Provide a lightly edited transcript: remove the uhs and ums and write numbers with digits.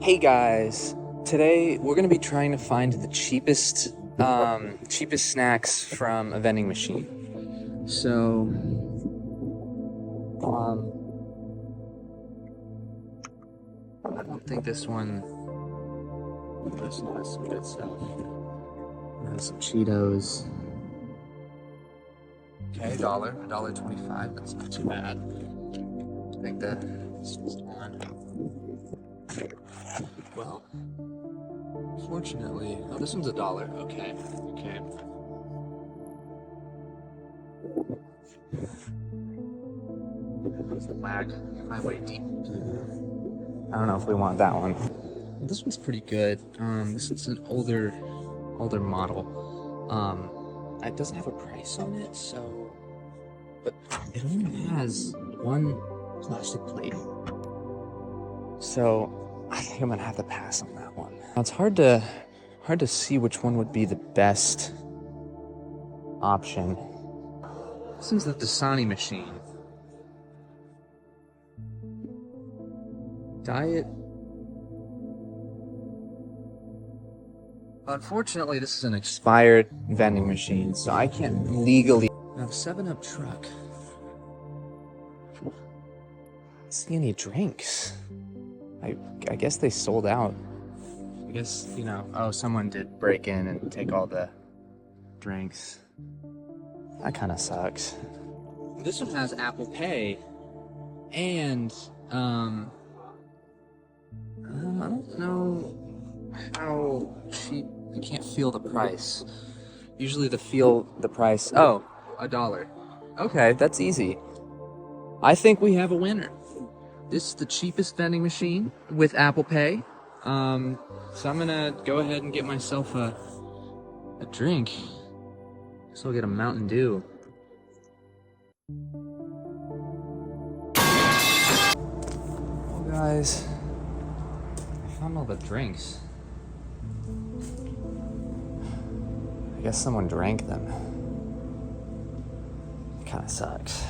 Hey guys, today we're gonna be trying to find the cheapest snacks from a vending machine. So, I don't think this one has some good stuff. There's some Cheetos. Okay, $1.25. That's not too bad. I think that this was one. Well, fortunately, oh, this one's $1. Okay. There's the lag. Highway deep. I don't know if we want that one. This one's pretty good. This is an older model. It doesn't have a price on it, but it only has one plastic plate. So I think I'm gonna have to pass on that one. Now, it's hard to see which one would be the best option. This is the Dasani machine. Diet. Unfortunately, this is an expired vending machine, so I can't legally. Now, 7-Up truck. I don't see any drinks. I guess they sold out. I guess, oh, someone did break in and take all the drinks. That kind of sucks. This one has Apple Pay, and, I don't know how cheap. I can't feel the price. Usually feel the price. Oh, $1. Okay, that's easy. I think we have a winner. This is the cheapest vending machine with Apple Pay. So I'm gonna go ahead and get myself a drink. So I'll get a Mountain Dew. Well, guys, I found all the drinks. I guess someone drank them. It kind of sucks.